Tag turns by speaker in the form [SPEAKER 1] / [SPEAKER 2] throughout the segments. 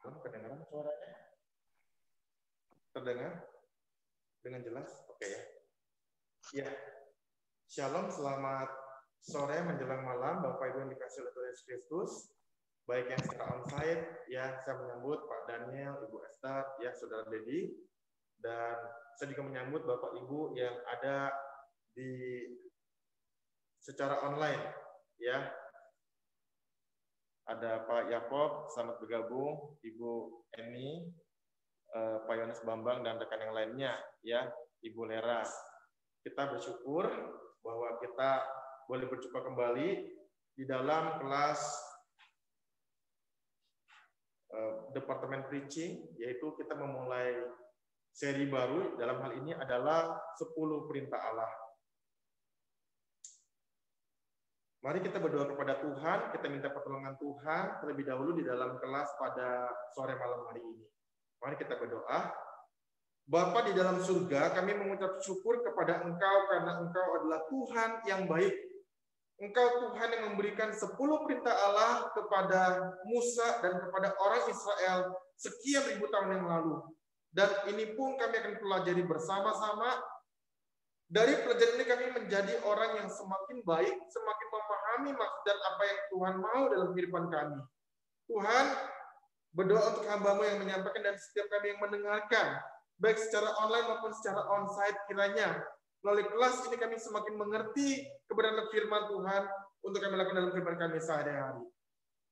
[SPEAKER 1] Kedengaran suaranya? Terdengar? Dengan jelas? Oke ya. Ya. Shalom, selamat sore menjelang malam Bapak Ibu yang dikasihi oleh Tuhan Yesus Kristus. Baik yang secara onsite, ya saya menyambut Pak Daniel, Ibu Esther, ya Saudara Dedi, dan saya juga menyambut Bapak Ibu yang ada di secara online, ya. Ada Pak Yakob, selamat bergabung, Ibu Eni, Pak Yohanes Bambang, dan rekan yang lainnya, ya, Ibu Lera. Kita bersyukur bahwa kita boleh berjumpa kembali di dalam kelas Departemen Preaching, yaitu kita memulai seri baru, dalam hal ini adalah 10 perintah Allah. Mari kita berdoa kepada Tuhan, kita minta pertolongan Tuhan terlebih dahulu di dalam kelas pada sore malam hari ini. Mari kita berdoa. Bapa di dalam surga, kami mengucap syukur kepada Engkau karena Engkau adalah Tuhan yang baik. Engkau Tuhan yang memberikan 10 perintah Allah kepada Musa dan kepada orang Israel sekian ribu tahun yang lalu. Dan ini pun kami akan pelajari bersama-sama. Dari pelajaran ini kami menjadi orang yang semakin baik, semakin memahami maksud dan apa yang Tuhan mau dalam kehidupan kami. Tuhan, berdoa untuk hamba-Mu yang menyampaikan dan setiap kami yang mendengarkan, baik secara online maupun secara onsite, kiranya melalui kelas ini kami semakin mengerti kebenaran firman Tuhan untuk kami lakukan dalam kehidupan kami sehari-hari.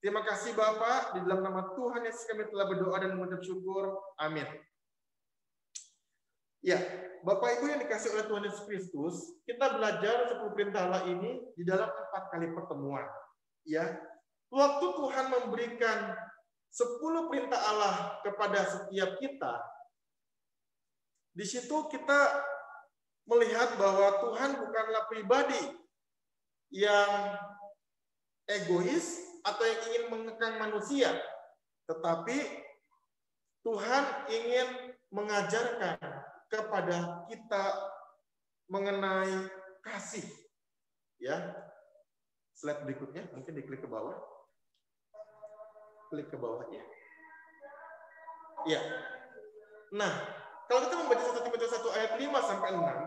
[SPEAKER 1] Terima kasih Bapak, di dalam nama Tuhan Yesus kami telah berdoa dan mengucap syukur. Amin. Ya, Bapak Ibu yang dikasih oleh Tuhan Yesus Kristus, kita belajar 10 perintah Allah ini di dalam 4 kali pertemuan. Ya, waktu Tuhan memberikan 10 perintah Allah kepada setiap kita, di situ kita melihat bahwa Tuhan bukanlah pribadi yang egois atau yang ingin mengekang manusia, tetapi Tuhan ingin mengajarkan kepada kita mengenai kasih. Ya. Slide berikutnya, mungkin diklik ke bawah. Klik ke bawah ya. Ya. Nah, kalau kita membaca 1 Timotius 1 ayat 5 sampai 6,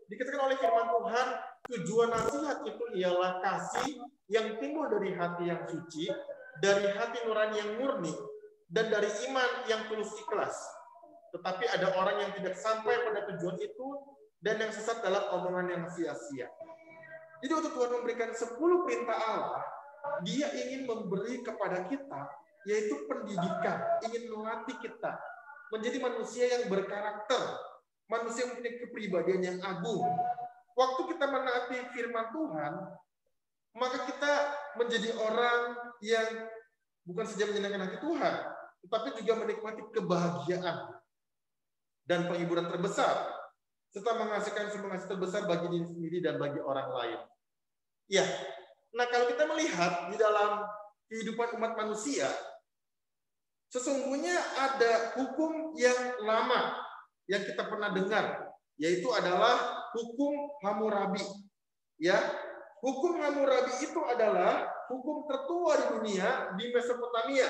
[SPEAKER 1] dikatakan oleh firman Tuhan, tujuan nasihat itu ialah kasih yang timbul dari hati yang suci, dari hati nurani yang murni, dan dari iman yang tulus ikhlas. Tetapi ada orang yang tidak sampai pada tujuan itu dan yang sesat dalam omongan yang sia-sia. Jadi waktu Tuhan memberikan 10 perintah Allah, Dia ingin memberi kepada kita, yaitu pendidikan, ingin melatih kita menjadi manusia yang berkarakter, manusia yang punya kepribadian yang agung. Waktu kita menaati firman Tuhan, maka kita menjadi orang yang bukan saja menyenangkan hati Tuhan, tetapi juga menikmati kebahagiaan dan penghiburan terbesar, serta menghasilkan sumber terbesar bagi diri sendiri dan bagi orang lain. Ya, nah kalau kita melihat di dalam kehidupan umat manusia, sesungguhnya ada hukum yang lama yang kita pernah dengar, yaitu adalah hukum Hammurabi. Ya, hukum Hammurabi itu adalah hukum tertua di dunia di Mesopotamia.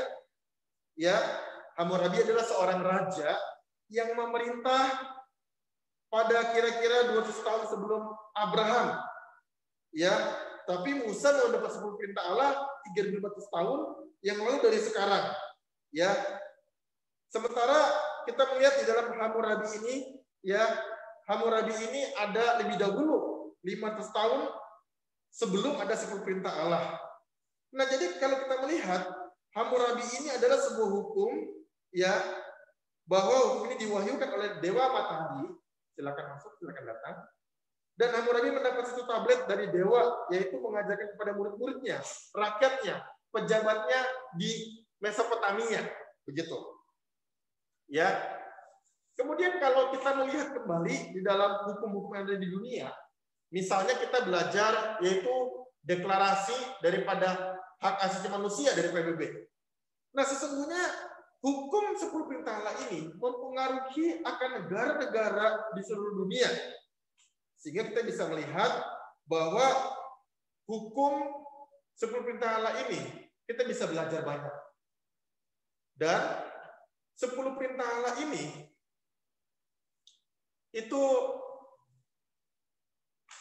[SPEAKER 1] Ya, Hammurabi adalah seorang raja yang memerintah pada kira-kira 200 tahun sebelum Abraham. Ya, tapi Musa mendapat 10 perintah Allah 3.400 tahun yang lalu dari sekarang. Ya. Sementara kita melihat di dalam Hammurabi ini, ya, Hammurabi ini ada lebih dahulu 500 tahun sebelum ada 10 perintah Allah. Nah, jadi kalau kita melihat Hammurabi ini adalah sebuah hukum, ya, bahwa hukum ini diwahyukan oleh Dewa Matahari. Silakan masuk, silakan datang. Dan Hammurabi mendapat satu tablet dari Dewa, yaitu mengajarkan kepada murid-muridnya, rakyatnya, pejabatnya di Mesopotamia, begitu. Ya. Kemudian kalau kita melihat kembali di dalam hukum-hukum yang ada di dunia, misalnya kita belajar yaitu deklarasi daripada hak asasi manusia dari PBB. Nah, sesungguhnya hukum 10 perintah Allah ini mempengaruhi akan negara-negara di seluruh dunia. Sehingga kita bisa melihat bahwa hukum 10 perintah Allah ini kita bisa belajar banyak. Dan 10 perintah Allah ini itu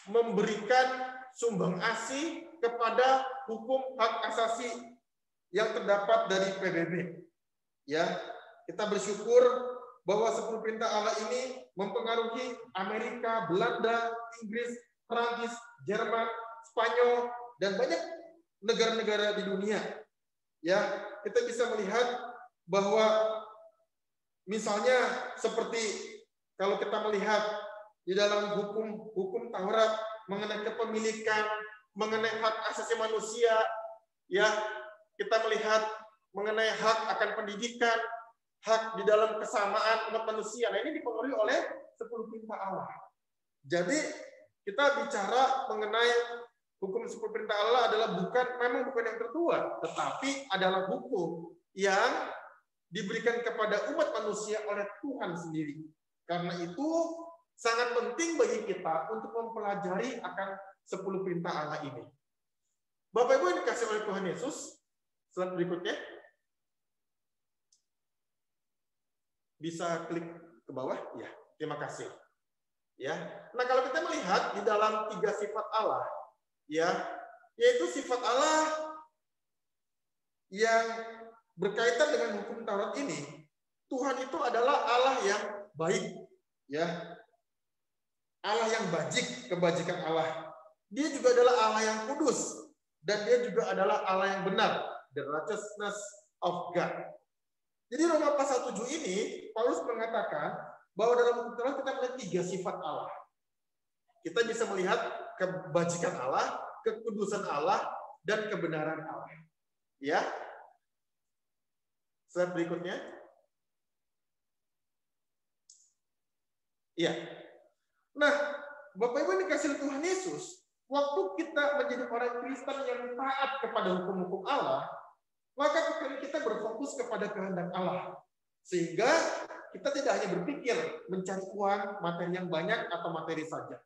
[SPEAKER 1] memberikan sumbang asi kepada hukum hak asasi yang terdapat dari PBB. Ya, kita bersyukur bahwa 10 perintah Allah ini mempengaruhi Amerika, Belanda, Inggris, Perancis, Jerman, Spanyol, dan banyak negara-negara di dunia. Ya, kita bisa melihat bahwa misalnya seperti kalau kita melihat di dalam hukum Taurat mengenai kepemilikan, mengenai hak asasi manusia, ya, kita melihat mengenai hak akan pendidikan, hak di dalam kesamaan umat manusia. Nah, ini dipengaruhi oleh 10 perintah Allah. Jadi kita bicara mengenai hukum 10 perintah Allah adalah memang bukan yang tertua, tetapi adalah hukum yang diberikan kepada umat manusia oleh Tuhan sendiri. Karena itu sangat penting bagi kita untuk mempelajari akan 10 perintah Allah ini. Bapak Ibu yang dikasih oleh Tuhan Yesus, slide berikutnya. Bisa klik ke bawah? Ya, terima kasih. Ya. Nah, kalau kita melihat di dalam 3 sifat Allah, ya, yaitu sifat Allah yang berkaitan dengan hukum Taurat ini, Tuhan itu adalah Allah yang baik, ya. Allah yang bajik, kebajikan Allah. Dia juga adalah Allah yang kudus, dan dia juga adalah Allah yang benar, the righteousness of God. Jadi Roma pasal 7 ini, Paulus mengatakan bahwa dalam hukum Taurat kita melihat 3 sifat Allah. Kita bisa melihat kebajikan Allah, kekudusan Allah, dan kebenaran Allah. Ya. Slide berikutnya. Iya. Nah, Bapak Ibu yang dikasih Tuhan Yesus, waktu kita menjadi orang Kristen yang taat kepada hukum-hukum Allah, maka pikiran kita berfokus kepada kehendak Allah. Sehingga kita tidak hanya berpikir mencari uang, materi yang banyak, atau materi saja.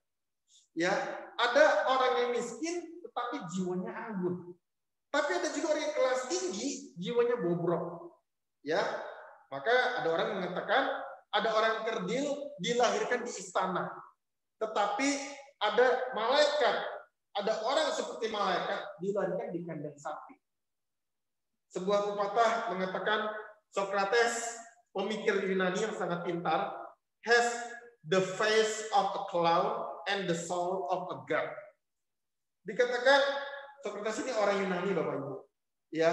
[SPEAKER 1] Ya, ada orang yang miskin, tetapi jiwanya anggun. Tapi ada juga orang yang kelas tinggi, jiwanya bobrok. Ya, maka ada orang mengatakan ada orang kerdil dilahirkan di istana, tetapi ada malaikat, ada orang seperti malaikat dilahirkan di kandang sapi. Sebuah pepatah mengatakan Socrates, pemikir Yunani yang sangat pintar, has the face of a cloud and the soul of a god. Dikatakan Socrates ini orang Yunani, Bapak Ibu. Ya,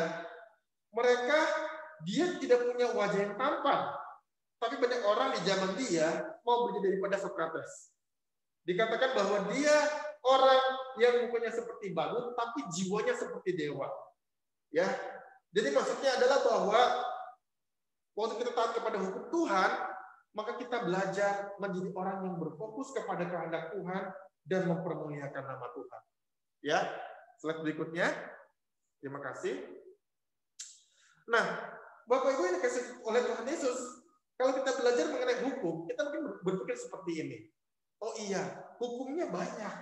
[SPEAKER 1] dia tidak punya wajah yang tampan, tapi banyak orang di zaman dia mau menjadi daripada Socrates. Dikatakan bahwa dia orang yang mukanya seperti badut, tapi jiwanya seperti dewa. Ya, jadi maksudnya adalah bahwa waktu kita taat kepada hukum Tuhan, maka kita belajar menjadi orang yang berfokus kepada kehendak Tuhan dan mempermuliakan nama Tuhan. Ya, slide berikutnya. Terima kasih. Nah, Bapak Ibu yang dikasih oleh Tuhan Yesus, kalau kita belajar mengenai hukum, kita mungkin berpikir seperti ini. Oh iya, hukumnya banyak.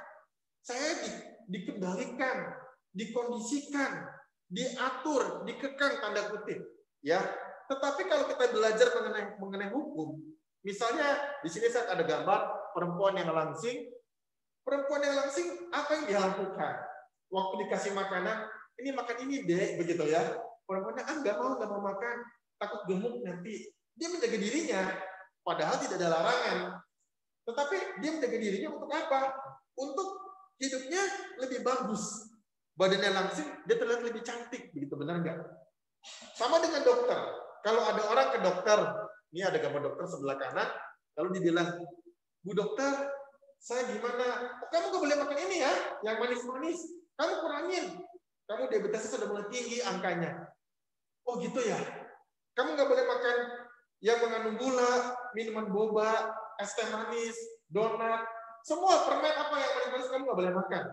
[SPEAKER 1] Saya dikendalikan, dikondisikan, diatur, dikekang tanda kutip. Ya, tetapi kalau kita belajar mengenai hukum, misalnya di sini saya ada gambar perempuan yang langsing. Perempuan yang langsing, apa yang dia lakukan? Waktu dikasih makanan, ini makan ini deh, begitu ya. Perempuannya nggak mau makan, takut gemuk nanti. Dia menjaga dirinya, padahal tidak ada larangan. Tetapi dia menjaga dirinya untuk apa? Untuk hidupnya lebih bagus. Badannya langsing, dia terlihat lebih cantik, begitu, benar nggak? Sama dengan dokter. Kalau ada orang ke dokter, ini ada gambar dokter sebelah kanan, lalu dibilang, Bu dokter, saya gimana? Oh, kamu nggak boleh makan ini ya, yang manis-manis. Kamu kurangin. Kamu diabetesnya sudah mulai tinggi angkanya. Oh gitu ya. Kamu nggak boleh makan yang mengandung gula, minuman boba, es teh manis, donat, semua permen apa yang manis-manis kamu nggak boleh makan.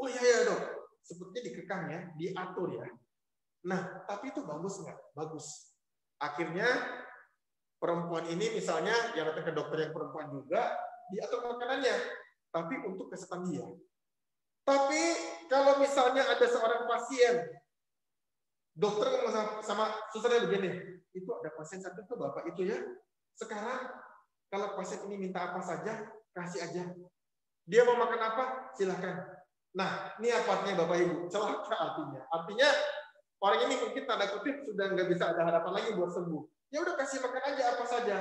[SPEAKER 1] Oh iya ya dok. Sepertinya dikekang ya, diatur ya. Nah, tapi itu bagus nggak? Bagus. Akhirnya perempuan ini misalnya yang datang ke dokter yang perempuan juga diatur makanannya, tapi untuk kesehatan dia. Tapi kalau misalnya ada seorang pasien Dokter ngomong sama susternya begini, itu ada pasien satu tuh Bapak itu ya. Sekarang kalau pasien ini minta apa saja, kasih aja. Dia mau makan apa, silakan. Nah, ini apa artinya Bapak Ibu? Celaka artinya. Artinya orang ini mungkin tanda kutip sudah nggak bisa ada harapan lagi buat sembuh. Ya udah kasih makan aja apa saja.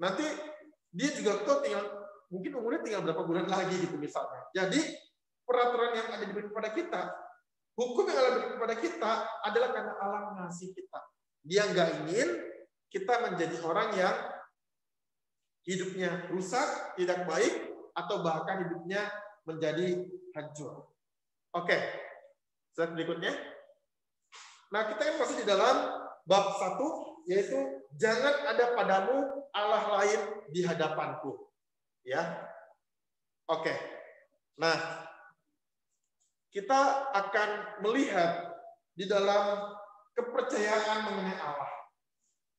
[SPEAKER 1] Nanti dia juga tuh tinggal mungkin umurnya tinggal berapa bulan lagi gitu misalnya. Jadi peraturan yang ada diberikan kepada kita, hukum yang Allah berikan kepada kita adalah karena Allah mengasihi kita. Dia nggak ingin kita menjadi orang yang hidupnya rusak, tidak baik, atau bahkan hidupnya menjadi hancur. Oke, slide berikutnya. Nah, kita kan masih di dalam bab 1, yaitu jangan ada padamu Allah lain di hadapanku. Ya, oke. Nah, kita akan melihat di dalam kepercayaan mengenai Allah.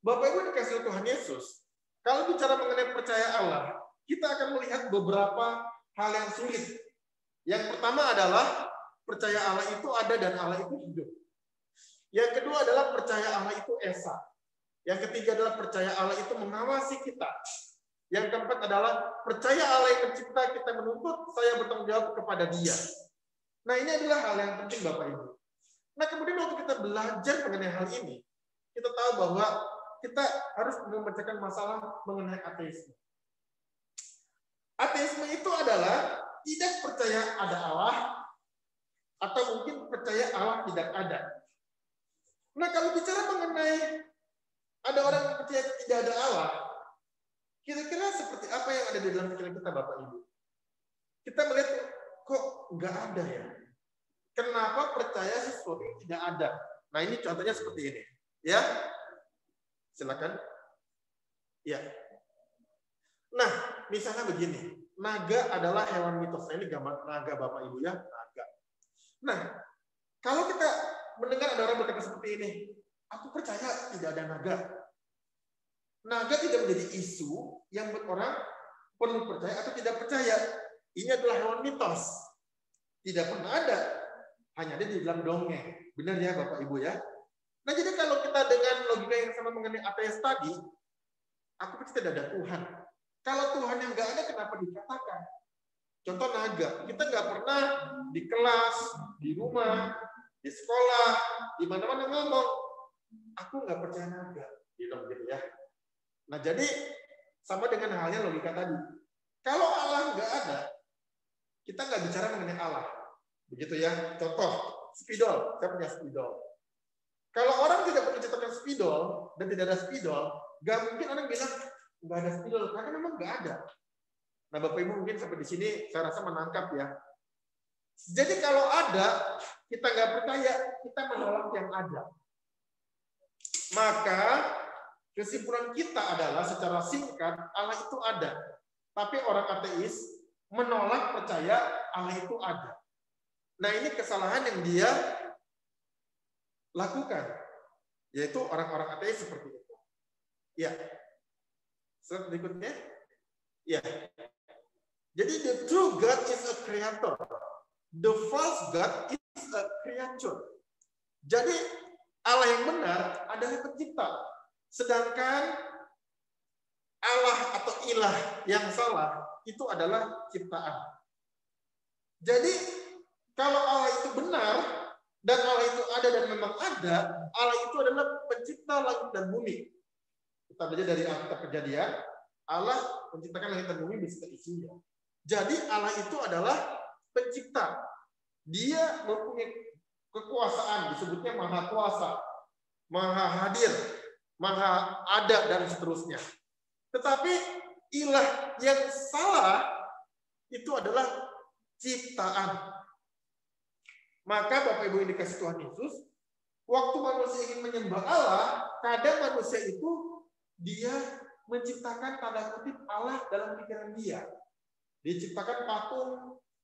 [SPEAKER 1] Bapak Ibu dikasih Tuhan Yesus, kalau bicara mengenai percaya Allah, kita akan melihat beberapa hal yang sulit. Yang pertama adalah percaya Allah itu ada dan Allah itu hidup. Yang kedua adalah percaya Allah itu esa. Yang ketiga adalah percaya Allah itu mengawasi kita. Yang keempat adalah percaya Allah yang mencipta kita menuntut saya bertanggung jawab kepada Dia. Nah, ini adalah hal yang penting Bapak Ibu. Nah, kemudian waktu kita belajar mengenai hal ini, kita tahu bahwa kita harus memecahkan masalah mengenai ateisme. Ateisme itu adalah tidak percaya ada Allah, atau mungkin percaya Allah tidak ada. Nah, kalau bicara mengenai ada orang yang percaya tidak ada Allah, kira-kira seperti apa yang ada di dalam pikiran kita, Bapak Ibu? Kita melihat, kok nggak ada ya? Kenapa percaya sesuatu yang tidak ada? Nah, ini contohnya seperti ini. Ya, silakan. Ya. Nah, misalnya begini. Naga adalah hewan mitos. Nah, ini gambar naga, Bapak Ibu ya. Naga. Nah, kalau kita mendengar ada orang berkata seperti ini, aku percaya tidak ada naga. Naga tidak menjadi isu yang buat orang perlu percaya atau tidak percaya. Ini adalah hewan mitos. Tidak pernah ada. Hanya ada di dalam dongeng. Benar ya Bapak Ibu ya? Nah, jadi kalau kita dengan logika yang sama mengenai ateis tadi, aku percaya tidak ada Tuhan. Kalau Tuhan yang nggak ada, kenapa dikatakan? Contoh naga. Kita nggak pernah di kelas, di rumah, di sekolah, di mana-mana ngomong, aku nggak percaya naga. Gitu ya. Nah, jadi sama dengan halnya logika tadi. Kalau Allah nggak ada, kita nggak bicara mengenai Allah. Begitu ya. Contoh, spidol. Saya punya spidol. Kalau orang tidak pernah menciptakan spidol dan tidak ada spidol, nggak mungkin orang bilang nggak ada spidol karena memang nggak ada. Nah, Bapak Ibu mungkin sampai di sini saya rasa menangkap ya. Jadi kalau ada, kita nggak percaya, kita menolak yang ada. Maka kesimpulan kita adalah secara singkat Allah itu ada. Tapi orang ateis menolak percaya Allah itu ada. Nah, ini kesalahan yang dia lakukan, yaitu orang-orang ateis seperti itu. Ya, slide berikutnya. Ya, jadi the true God is a creator, the false God is a creature. Jadi Allah yang benar adalah pencipta, sedangkan Allah atau ilah yang salah itu adalah ciptaan. Jadi kalau Allah itu benar dan Allah itu ada dan memang ada, Allah itu adalah pencipta langit dan bumi. Kita belajar dari Alkitab Kejadian, Allah menciptakan langit dan bumi beserta isinya. Jadi Allah itu adalah pencipta. Dia mempunyai kekuasaan, disebutnya maha kuasa, maha hadir, maha ada, dan seterusnya. Tetapi ilah yang salah itu adalah ciptaan. Maka Bapak Ibu yang dikasih Tuhan Yesus, waktu manusia ingin menyembah Allah, kadang manusia itu dia menciptakan tanda kutip Allah dalam pikiran dia. Diciptakan patung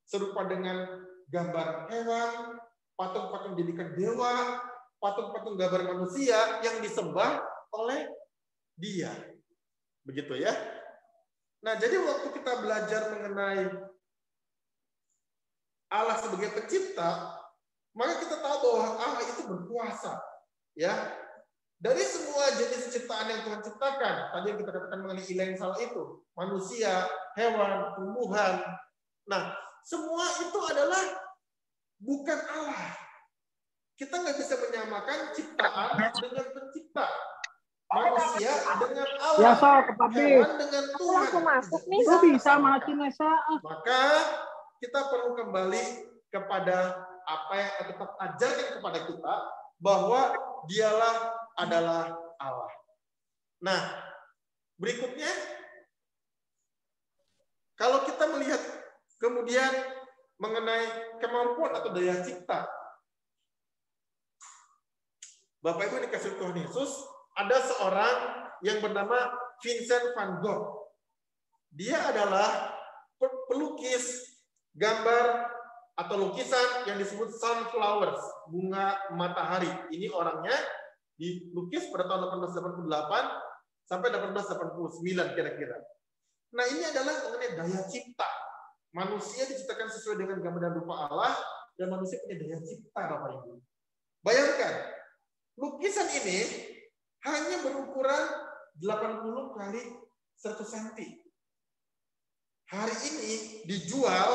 [SPEAKER 1] serupa dengan gambar hewan, patung-patung jadikan dewa, patung-patung gambar manusia yang disembah oleh dia. Begitu ya. Nah, jadi waktu kita belajar mengenai Allah sebagai pencipta, maka kita tahu bahwa Allah itu berkuasa. Ya, dari semua jenis ciptaan yang Tuhan ciptakan, tadi yang kita katakan mengenai ilah yang salah itu, manusia, hewan, tumbuhan. Nah, semua itu adalah bukan Allah. Kita nggak bisa menyamakan ciptaan dengan pencipta. Manusia dengan Allah, hewan dengan Tuhan.
[SPEAKER 2] Langsung masuk nih.
[SPEAKER 3] Bisa makin
[SPEAKER 1] Maka kita perlu kembali kepada apa yang tetap ajarkan kepada kita, bahwa dialah adalah Allah. Nah, berikutnya, kalau kita melihat kemudian mengenai kemampuan atau daya cipta, Bapak Ibu dikasih Tuhan Yesus, ada seorang yang bernama Vincent van Gogh. Dia adalah pelukis gambar atau lukisan yang disebut sunflowers, bunga matahari. Ini orangnya dilukis pada tahun 1888 sampai 1889 kira-kira. Nah, ini adalah mengenai daya cipta. Manusia diciptakan sesuai dengan gambar dan rupa Allah, dan manusia punya daya cipta, Bapak Ibu. Bayangkan, lukisan ini hanya berukuran 80 kali 100 cm. Hari ini dijual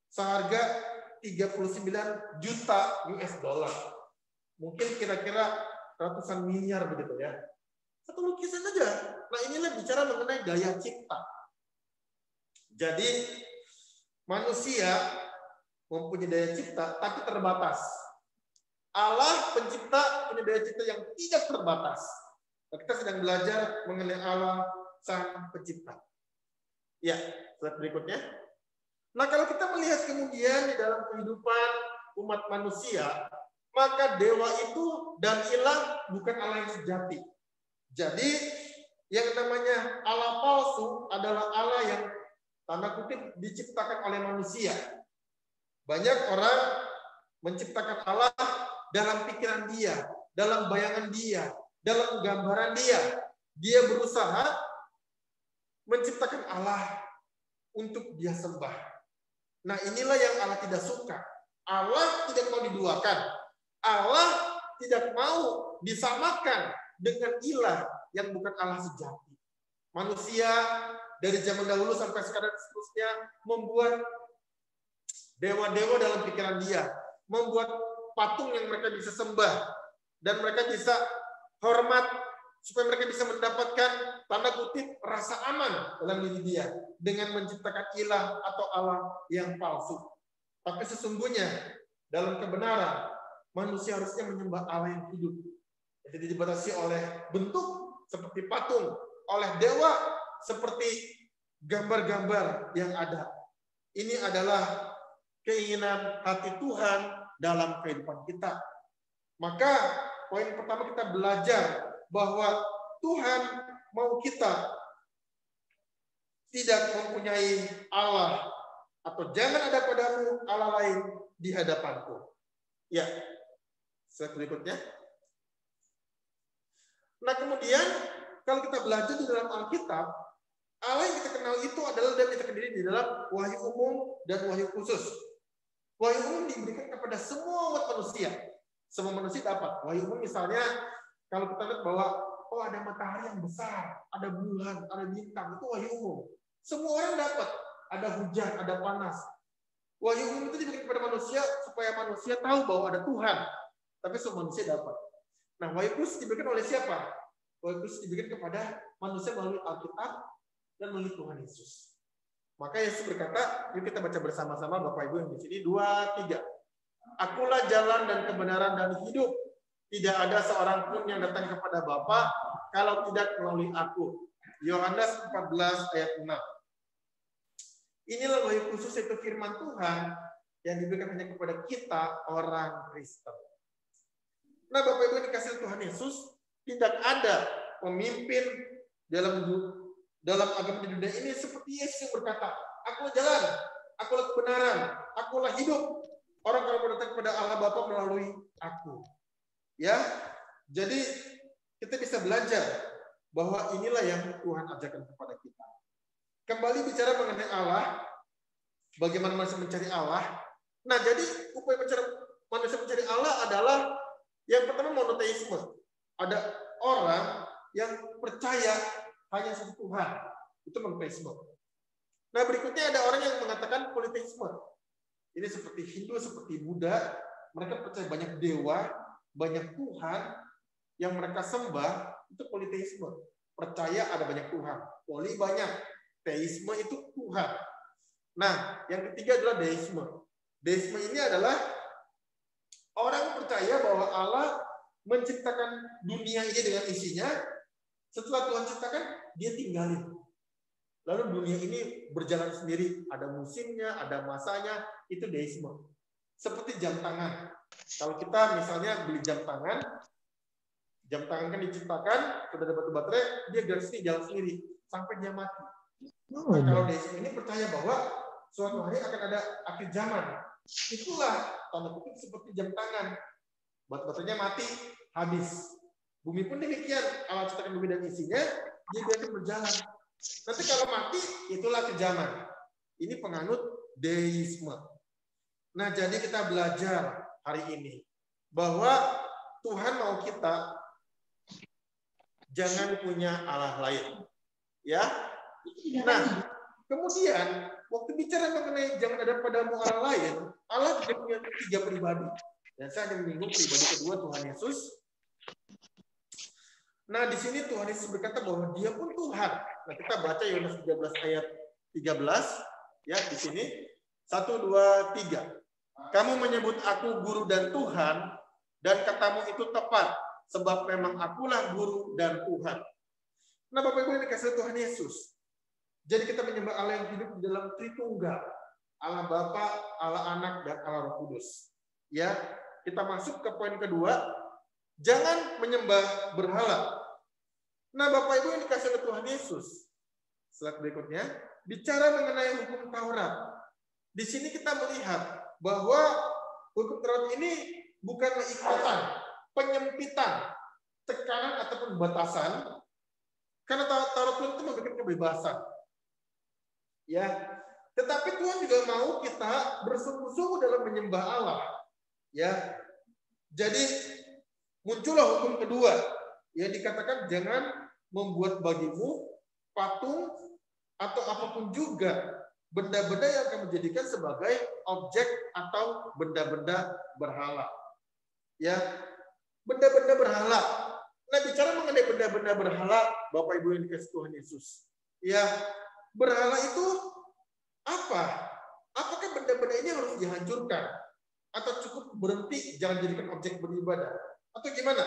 [SPEAKER 1] seharga 39 juta US dollar. Mungkin kira-kira ratusan miliar begitu ya. Satu lukisan aja. Nah, inilah bicara mengenai daya cipta. Jadi manusia mempunyai daya cipta tapi terbatas. Allah pencipta punya daya cipta yang tidak terbatas. Nah, kita sedang belajar mengenai Allah sang pencipta. Ya, slide berikutnya. Nah, kalau kita melihat kemudian di dalam kehidupan umat manusia, maka dewa itu dan ilah bukan Allah yang sejati. Jadi, yang namanya Allah palsu adalah Allah yang tanda kutip diciptakan oleh manusia. Banyak orang menciptakan Allah dalam pikiran dia, dalam bayangan dia, dalam gambaran dia. Dia berusaha menciptakan Allah untuk dia sembah. Nah, inilah yang Allah tidak suka. Allah tidak mau diduakan. Allah tidak mau disamakan dengan ilah yang bukan Allah sejati. Manusia dari zaman dahulu sampai sekarang seterusnya membuat dewa-dewa dalam pikiran dia, membuat patung yang mereka bisa sembah dan mereka bisa hormat supaya mereka bisa mendapatkan tanda kutip rasa aman dalam diri dia dengan menciptakan ilah atau Allah yang palsu. Tapi sesungguhnya dalam kebenaran manusia harusnya menyembah Allah yang hidup. Jadi dibatasi oleh bentuk seperti patung, oleh dewa seperti gambar-gambar yang ada. Ini adalah keinginan hati Tuhan dalam kehidupan kita. Maka poin pertama kita belajar bahwa Tuhan mau kita tidak mempunyai Allah atau jangan ada padamu Allah lain di hadapanku. Ya, slide berikutnya. Nah, kemudian kalau kita belajar di dalam Alkitab, Allah yang kita kenal itu adalah dan kita kendiri di dalam wahyu umum dan wahyu khusus. Wahyu umum diberikan kepada semua umat manusia. Semua manusia dapat. Wahyu umum misalnya, kalau kita lihat bahwa oh ada matahari yang besar, ada bulan, ada bintang, itu wahyu umum. Semua orang dapat. Ada hujan, ada panas. Wahyu umum itu diberikan kepada manusia supaya manusia tahu bahwa ada Tuhan. Tapi semua manusia dapat. Nah, wahyu khusus diberikan oleh siapa? Wahyu khusus diberikan kepada manusia melalui Alkitab dan melalui Tuhan Yesus. Maka Yesus berkata, yuk kita baca bersama-sama Bapak Ibu yang di sini 2, 3. Akulah jalan dan kebenaran dan hidup. Tidak ada seorang pun yang datang kepada Bapa kalau tidak melalui aku. Yohanes 14 ayat 6. Inilah wahyu khusus, yaitu firman Tuhan yang diberikan hanya kepada kita orang Kristen. Nah, Bapak Ibu yang dikasihi Tuhan Yesus, tidak ada pemimpin dalam agama di dunia ini seperti Yesus yang berkata, akulah jalan, akulah kebenaran, akulah hidup. Orang kalau datang kepada Allah Bapa melalui aku. Ya, jadi kita bisa belajar bahwa inilah yang Tuhan ajarkan kepada kita. Kembali bicara mengenai Allah, bagaimana manusia mencari Allah. Nah, jadi upaya mencari manusia mencari Allah adalah yang pertama monoteisme. Ada orang yang percaya hanya satu Tuhan. Itu monoteisme. Nah, berikutnya ada orang yang mengatakan politeisme. Ini seperti Hindu, seperti Buddha. Mereka percaya banyak dewa, banyak Tuhan yang mereka sembah. Itu politeisme. Percaya ada banyak Tuhan. Poli banyak. Teisme itu Tuhan. Nah, yang ketiga adalah deisme. Deisme ini adalah orang percaya bahwa Allah menciptakan dunia ini dengan isinya. Setelah Tuhan ciptakan, dia tinggalin. Lalu dunia ini berjalan sendiri. Ada musimnya, ada masanya. Itu deisme. Seperti jam tangan. Kalau kita misalnya beli jam tangan kan diciptakan, sudah ada batu baterai, dia jalan sendiri sampai dia mati. Nah, kalau deisme ini percaya bahwa suatu hari akan ada akhir zaman. Itulah tanda kutip seperti jam tangan. Batu baterainya mati, habis. Bumi pun demikian. Allah ciptakan bumi dan isinya, dia biarkan berjalan. Nanti kalau mati, itulah akhir zaman. Ini penganut deisme. Nah, jadi kita belajar hari ini bahwa Tuhan mau kita jangan punya Allah lain. Ya. Nah, kemudian waktu bicara mengenai jangan ada padamu Allah lain, Allah juga punya 3 pribadi. Dan saya akan menyinggung pribadi kedua Tuhan Yesus. Nah, di sini Tuhan Yesus berkata bahwa Dia pun Tuhan. Nah, kita baca Yohanes 13 ayat 13 ya di sini. 1 2 3. Kamu menyebut aku guru dan Tuhan, dan katamu itu tepat, sebab memang akulah guru dan Tuhan. Nah, Bapak Ibu yang dikasih Tuhan Yesus. Jadi kita menyembah Allah yang hidup di dalam Tritunggal. Allah Bapa, Allah Anak, dan Allah Roh Kudus. Ya, kita masuk ke poin kedua. Jangan menyembah berhala. Nah, Bapak Ibu yang dikasih Tuhan Yesus. Slide berikutnya, bicara mengenai hukum Taurat. Di sini kita melihat bahwa hukum Taurat ini bukanlah ikatan, penyempitan, tekanan ataupun batasan. Karena Taurat itu memberikan kebebasan. Ya, tetapi Tuhan juga mau kita bersungguh-sungguh dalam menyembah Allah. Ya, jadi muncullah hukum kedua. Ya, dikatakan jangan membuat bagimu patung atau apapun juga benda-benda yang akan menjadikan sebagai objek atau benda-benda berhala. Ya, benda-benda berhala. Nah, bicara mengenai benda-benda berhala, Bapak Ibu yang dikasih Tuhan Yesus. Ya, berhala itu apa? Apakah benda-benda ini harus dihancurkan? Atau cukup berhenti, jangan jadikan objek beribadah? Atau gimana?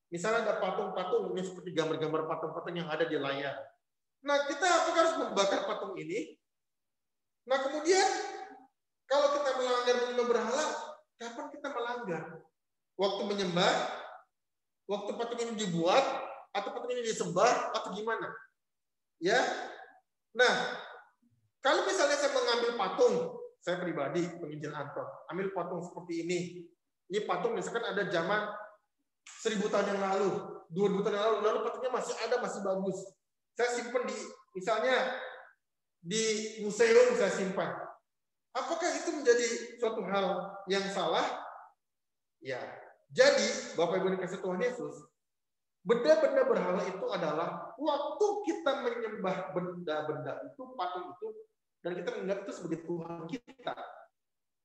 [SPEAKER 1] Misalnya ada patung-patung, ini seperti gambar-gambar patung-patung yang ada di layar. Nah, kita apakah harus membakar patung ini? Nah, kemudian, kalau kita melanggar menyembah berhala, kapan kita melanggar? Waktu menyembah, waktu patung ini dibuat, atau patung ini disembah, atau gimana? Ya, nah, kalau misalnya saya mengambil patung, saya pribadi, penginjil Anton, ambil patung seperti ini. Ini patung misalkan ada zaman 1000 tahun yang lalu, 2000 tahun yang lalu patungnya masih ada, masih bagus. Saya simpan di, misalnya di museum saya simpan. Apakah itu menjadi suatu hal yang salah? Ya. Jadi, Bapak Ibu dikasih Tuhan Yesus, benda-benda berhala itu adalah waktu kita menyembah benda-benda itu, patung itu, dan kita menganggap itu sebagai Tuhan kita.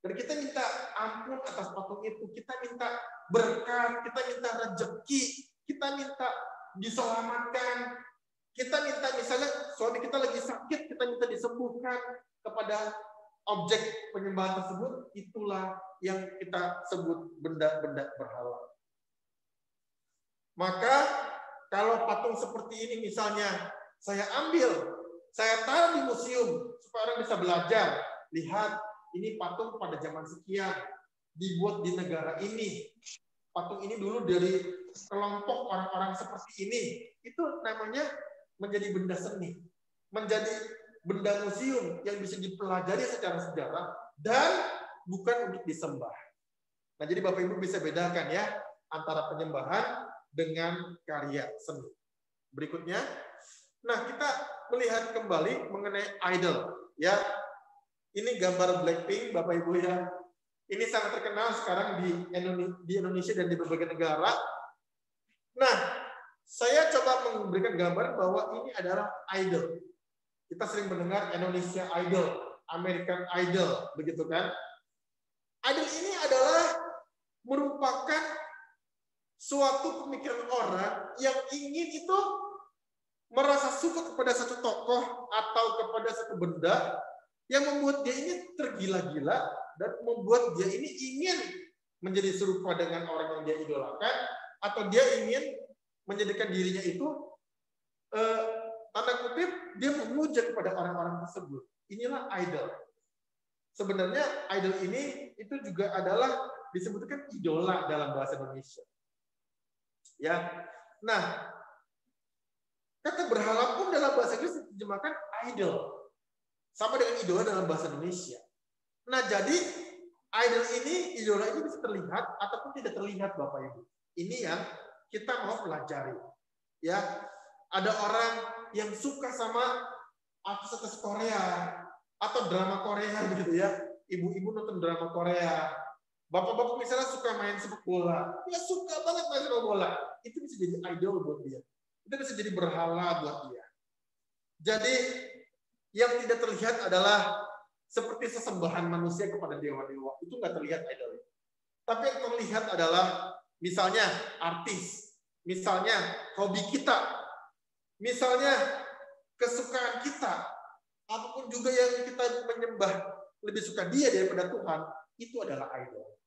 [SPEAKER 1] Dan kita minta ampun atas patung itu, kita minta berkat, kita minta rezeki, kita minta diselamatkan, kita minta misalnya suami kita lagi sakit, kita minta disembuhkan kepada objek penyembahan tersebut. Itulah yang kita sebut benda-benda berhala. Maka kalau patung seperti ini misalnya saya ambil, saya taruh di museum supaya orang bisa belajar, lihat ini patung pada zaman sekian dibuat di negara ini. Patung ini dulu dari kelompok orang-orang seperti ini. Itu namanya menjadi benda seni, menjadi benda museum yang bisa dipelajari secara sejarah dan bukan untuk disembah. Nah, jadi Bapak Ibu bisa bedakan ya antara penyembahan dengan karya seni. Berikutnya, nah kita melihat kembali mengenai idol ya. Ini gambar Blackpink Bapak Ibu ya. Ini sangat terkenal sekarang di Indonesia dan di berbagai negara. Nah, saya coba memberikan gambaran bahwa ini adalah idol. Kita sering mendengar Indonesia Idol, American Idol, begitu kan? Idol ini adalah merupakan suatu pemikiran orang yang ingin itu merasa suka kepada satu tokoh atau kepada satu benda yang membuat dia ini tergila-gila dan membuat dia ini ingin menjadi serupa dengan orang yang dia idolakan, atau dia ingin menjadikan dirinya itu tanda kutip dia memuja kepada orang-orang tersebut. Inilah idol. Sebenarnya idol ini itu juga adalah disebutkan idola dalam bahasa Indonesia. Ya. Nah, kata berhala pun dalam bahasa Inggris diterjemahkan idol. Sama dengan idola dalam bahasa Indonesia. Nah, jadi idol ini, idola ini bisa terlihat ataupun tidak terlihat, Bapak Ibu. Ini yang kita mau pelajari. Ya, ada orang yang suka sama artis Korea atau drama Korea gitu ya. Ibu-ibu nonton drama Korea. Bapak-bapak misalnya suka main sepak bola. Dia suka banget main sepak bola. Itu bisa jadi idol buat dia. Itu bisa jadi berhala buat dia. Jadi yang tidak terlihat adalah seperti sesembahan manusia kepada dewa-dewa. Itu nggak terlihat idol. Tapi yang terlihat adalah misalnya artis, misalnya hobi kita, misalnya kesukaan kita, apapun juga yang kita menyembah lebih suka dia daripada Tuhan, itu adalah idol.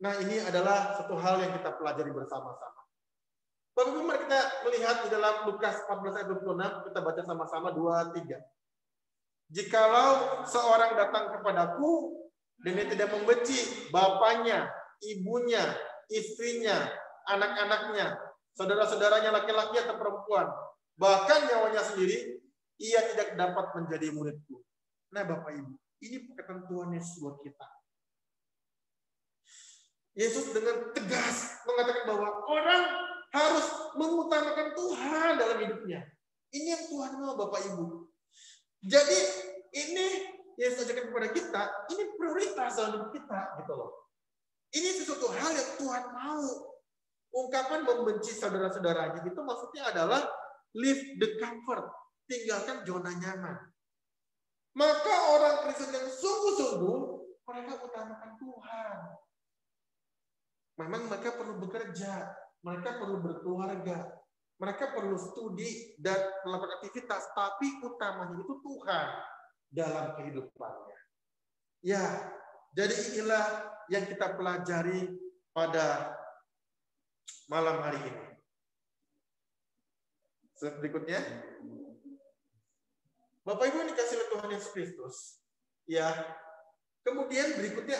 [SPEAKER 1] Nah, ini adalah satu hal yang kita pelajari bersama-sama. Bapak Ibu, mari kita melihat di dalam Lukas 14 ayat 26, kita baca sama-sama 2-3. Jikalau seorang datang kepadaku dan dia tidak membenci bapaknya, ibunya, istrinya, anak-anaknya, saudara-saudaranya laki-laki atau perempuan, bahkan nyawanya sendiri, ia tidak dapat menjadi muridku. Nah, Bapak Ibu, ini ketentuan Yesus buat kita. Yesus dengan tegas mengatakan bahwa orang harus mengutamakan Tuhan dalam hidupnya. Ini yang Tuhan mau, Bapak Ibu. Jadi ini Yesus ajarkan kepada kita, ini prioritas dalam hidup kita, gitu loh. Ini sesuatu hal yang Tuhan mau. Ungkapan membenci saudara-saudaranya itu maksudnya adalah leave the comfort, tinggalkan zona nyaman. Maka orang Kristen yang sungguh-sungguh mereka utamakan Tuhan. Memang mereka perlu bekerja, mereka perlu berkeluarga, mereka perlu studi dan melakukan aktivitas, tapi utamanya itu Tuhan dalam kehidupannya. Ya, jadi inilah yang kita pelajari pada malam hari ini. Slide berikutnya. Bapak Ibu yang dikasih oleh Tuhan Yesus Kristus, ya. Kemudian berikutnya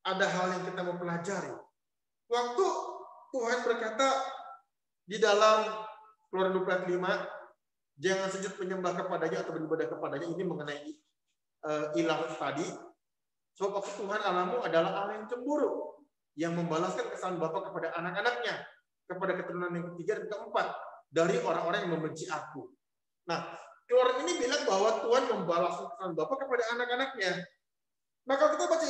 [SPEAKER 1] ada hal yang kita mau pelajari. Waktu Tuhan berkata di dalam Keluaran 25, jangan sujud menyembah kepadanya atau beribadah kepadanya, ini mengenai ilah tadi. Sebab Tuhan Allahmu adalah Allah yang cemburu, yang membalaskan kesalahan Bapa kepada anak-anaknya, kepada keturunan yang ketiga dan keempat dari orang-orang yang membenci Aku. Nah, Keluaran ini bilang bahwa Tuhan membalaskan kesalahan Bapa kepada anak-anaknya. Nah, kalau kita baca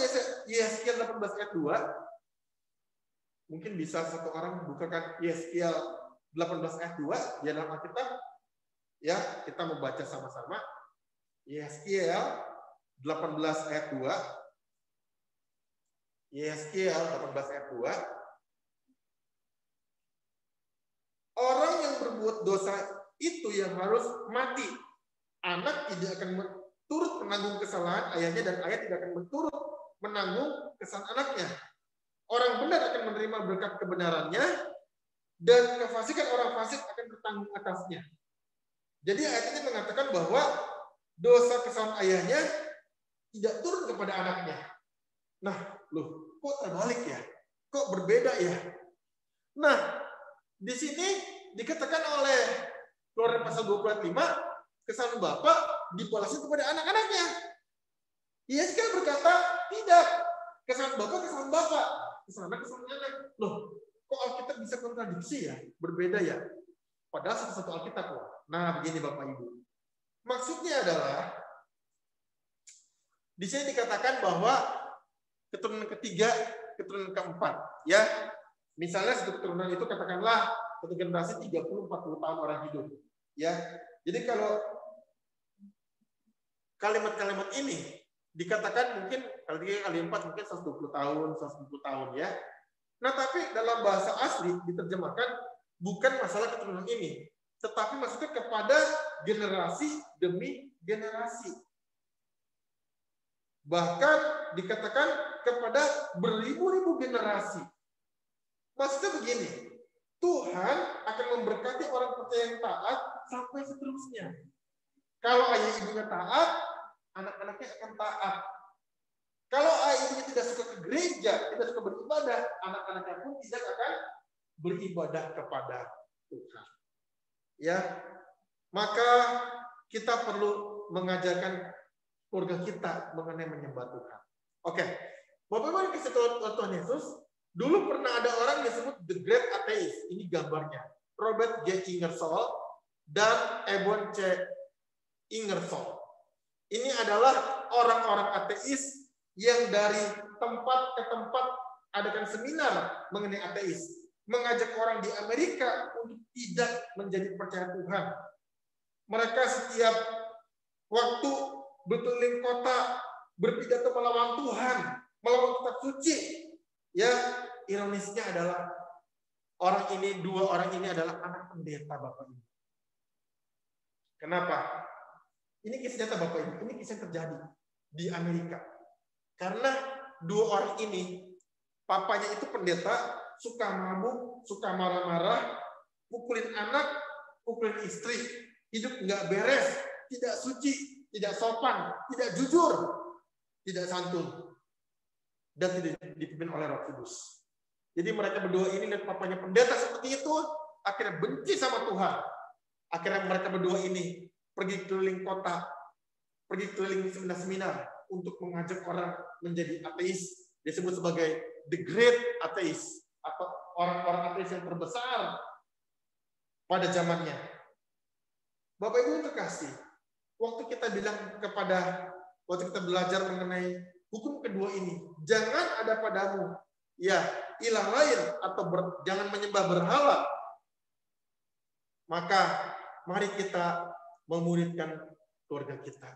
[SPEAKER 1] Yeskiel 18 ayat 2, mungkin bisa satu orang bukakan Yeskiel 18 ayat 2 di dalam Alkitab. Ya, kita membaca sama-sama. Yeskiel 18 ayat 2. Yeskiel 18 ayat 2. Orang yang berbuat dosa itu yang harus mati. Anak tidak akan turut menanggung kesalahan ayahnya dan ayah tidak akan turut menanggung kesalahan anaknya. Orang benar akan menerima berkat kebenarannya dan kefasikan orang fasik akan bertanggung atasnya. Jadi ayat ini mengatakan bahwa dosa kesalahan ayahnya tidak turun kepada anaknya. Nah, loh, kok terbalik ya? Kok berbeda ya? Nah, di sini dikatakan oleh Keluaran pasal 25, kesalahan Bapak dibalaskan kepada anak-anaknya. Yeskiel berkata, tidak. Kesalahan Bapak, kesalahan Bapak. Kesalahan anak. Loh, kok Alkitab bisa kontradiksi ya? Berbeda ya? Padahal satu-satu Alkitab loh. Nah, begini Bapak Ibu. Maksudnya adalah, di sini dikatakan bahwa keturunan ketiga, keturunan keempat. Ya, misalnya satu keturunan itu katakanlah satu generasi 30-40 tahun orang hidup. Ya, jadi kalau kalimat-kalimat ini dikatakan mungkin kali 3 kali 4 mungkin 120 tahun, 110 tahun ya. Nah, tapi dalam bahasa asli diterjemahkan bukan masalah keturunan ini, tetapi maksudnya kepada generasi demi generasi. Bahkan dikatakan kepada beribu-ribu generasi. Maksudnya begini, Tuhan akan memberkati orang percaya yang taat sampai seterusnya. Kalau ayah ibunya taat, anak-anaknya akan taat. Kalau ayah ibunya tidak suka ke gereja, tidak suka beribadah, anak-anaknya pun tidak akan beribadah kepada Tuhan. Ya, maka kita perlu mengajarkan keluarga kita mengenai menyembah Tuhan. Oke, Bapak-Ibu kasih Tuhan Yesus, dulu pernah ada orang yang disebut The Great Atheist. Ini gambarnya. Robert J. Ingersoll dan Egon C. Ingersoll. Ini adalah orang-orang ateis yang dari tempat ke tempat adakan seminar mengenai ateis. Mengajak orang di Amerika untuk tidak menjadi percaya Tuhan. Mereka setiap waktu berkeliling kota berpidato melawan Tuhan, melawan kitab suci. Ya, ironisnya adalah dua orang ini adalah anak pendeta Bapak Ibu. Kenapa? Ini kisah nyata Bapak Ibu, ini kisah yang terjadi di Amerika. Karena dua orang ini, papanya itu pendeta, suka mabuk, suka marah-marah, pukulin anak, pukulin istri, hidup nggak beres, tidak suci, tidak sopan, tidak jujur, tidak santun, dan tidak dipimpin oleh Roh Kudus. Jadi mereka berdua ini lihat papanya pendeta seperti itu, akhirnya benci sama Tuhan. Akhirnya mereka berdua ini pergi keliling kota, pergi keliling seminar-seminar untuk mengajak orang menjadi ateis, disebut sebagai The Great Atheist, atau orang-orang ateis yang terbesar pada zamannya. Bapak Ibu yang terkasih, waktu kita belajar mengenai hukum kedua ini, jangan ada padamu ya ilah lain atau jangan menyembah berhala. Maka mari kita memuridkan keluarga kita.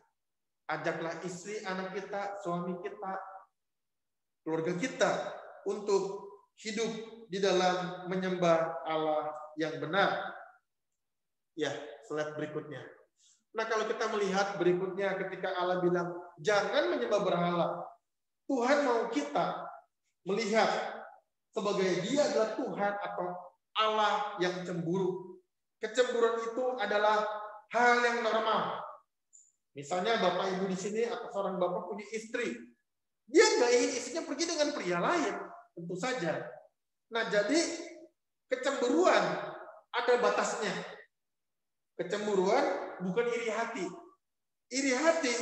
[SPEAKER 1] Ajaklah istri, anak kita, suami kita, keluarga kita untuk hidup di dalam menyembah Allah yang benar. Ya, slide berikutnya. Nah, kalau kita melihat berikutnya ketika Allah bilang, jangan menyembah berhala. Tuhan mau kita melihat sebagai Dia adalah Tuhan atau Allah yang cemburu. Kecemburuan itu adalah hal yang normal. Misalnya Bapak Ibu di sini atau seorang bapak punya istri. Dia nggak ingin istrinya pergi dengan pria lain. Tentu saja. Nah, jadi kecemburuan ada batasnya. Kecemburuan bukan iri hati. Iri hati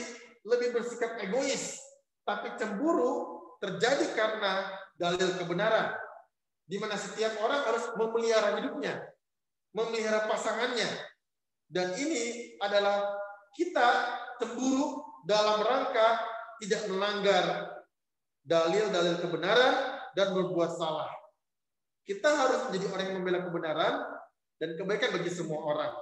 [SPEAKER 1] lebih bersikap egois. Tapi cemburu terjadi karena dalil kebenaran. Di mana setiap orang harus memelihara hidupnya. Memelihara pasangannya. Dan ini adalah kita cemburu dalam rangka tidak melanggar dalil-dalil kebenaran dan berbuat salah. Kita harus menjadi orang yang membela kebenaran dan kebaikan bagi semua orang.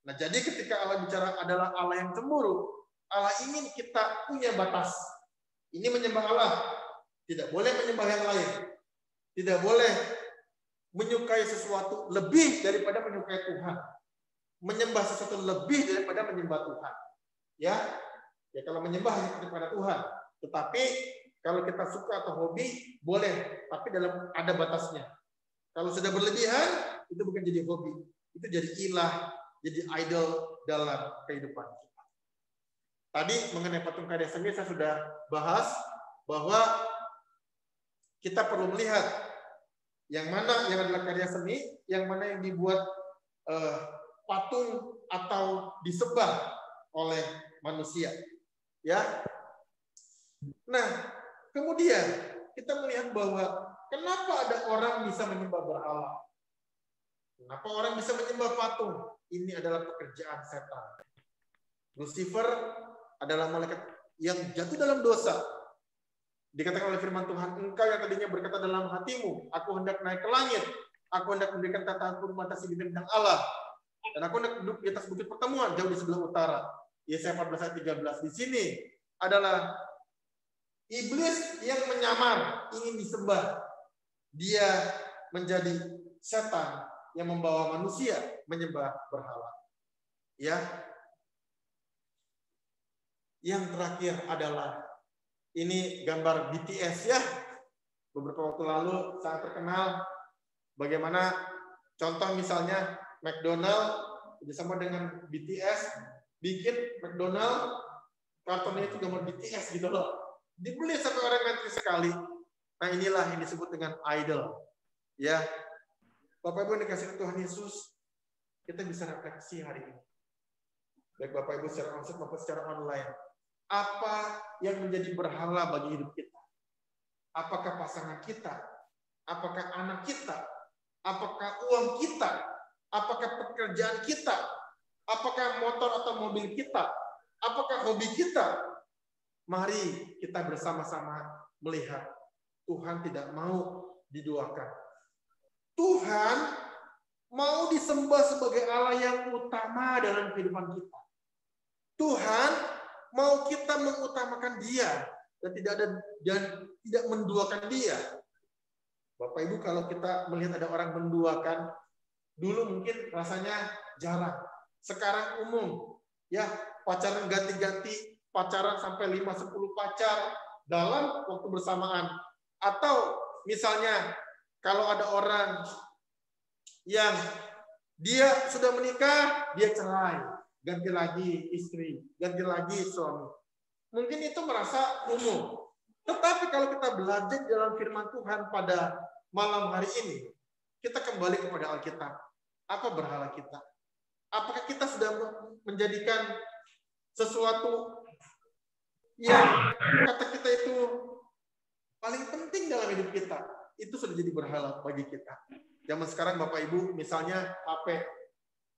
[SPEAKER 1] Nah, jadi ketika Allah bicara adalah Allah yang cemburu, Allah ingin kita punya batas. Ini menyembah Allah, tidak boleh menyembah yang lain. Tidak boleh menyukai sesuatu lebih daripada menyukai Tuhan. Menyembah sesuatu lebih daripada menyembah Tuhan. Ya kalau menyembah hanya kepada Tuhan. Tetapi kalau kita suka atau hobi boleh, tapi dalam ada batasnya. Kalau sudah berlebihan itu bukan jadi hobi, itu jadi ilah, jadi idol dalam kehidupan kita. Tadi mengenai patung karya seni saya sudah bahas bahwa kita perlu melihat yang mana yang adalah karya seni, yang mana yang dibuat patung atau disembah oleh manusia. Ya. Nah, kemudian kita melihat bahwa kenapa ada orang bisa menyembah berhala? Kenapa orang bisa menyembah patung? Ini adalah pekerjaan setan. Lucifer adalah malaikat yang jatuh dalam dosa. Dikatakan oleh firman Tuhan, engkau yang tadinya berkata dalam hatimu, aku hendak naik ke langit, aku hendak mendirikan tataanku membatasi bintang Allah, dan aku hendak duduk di atas bukit pertemuan jauh di sebelah utara. Yesaya 14 ayat 13. Di sini adalah iblis yang menyamar, ingin disembah. Dia menjadi setan yang membawa manusia menyembah berhala. Ya. Yang terakhir adalah ini gambar BTS ya. Beberapa waktu lalu sangat terkenal bagaimana contoh misalnya McDonald bersama dengan BTS bikin McDonald kartonnya itu gambar BTS gitu loh. Dibeli sampai orang ngantri sekali. Nah, inilah yang disebut dengan idol. Ya. Bapak Ibu yang dikasihi Tuhan Yesus, kita bisa refleksi hari ini. Baik Bapak Ibu secara onsite maupun secara online. Apa yang menjadi berhala bagi hidup kita? Apakah pasangan kita? Apakah anak kita? Apakah uang kita? Apakah pekerjaan kita? Apakah motor atau mobil kita? Apakah hobi kita? Mari kita bersama-sama melihat Tuhan tidak mau diduakan. Tuhan mau disembah sebagai Allah yang utama dalam kehidupan kita. Tuhan mau kita mengutamakan Dia dan tidak menduakan Dia. Bapak Ibu, kalau kita melihat ada orang menduakan, dulu mungkin rasanya jarang. Sekarang umum, ya pacaran ganti-ganti, pacaran sampai 5-10 pacar dalam waktu bersamaan. Atau misalnya kalau ada orang yang dia sudah menikah, dia cerai, ganti lagi istri, ganti lagi suami. Mungkin itu merasa umum. Tetapi kalau kita belajar dalam firman Tuhan pada malam hari ini, kita kembali kepada Alkitab. Apa berhala kita? Apakah kita sudah menjadikan sesuatu yang kata kita itu paling penting dalam hidup kita? Itu sudah jadi berhala bagi kita. Zaman sekarang Bapak Ibu, misalnya HP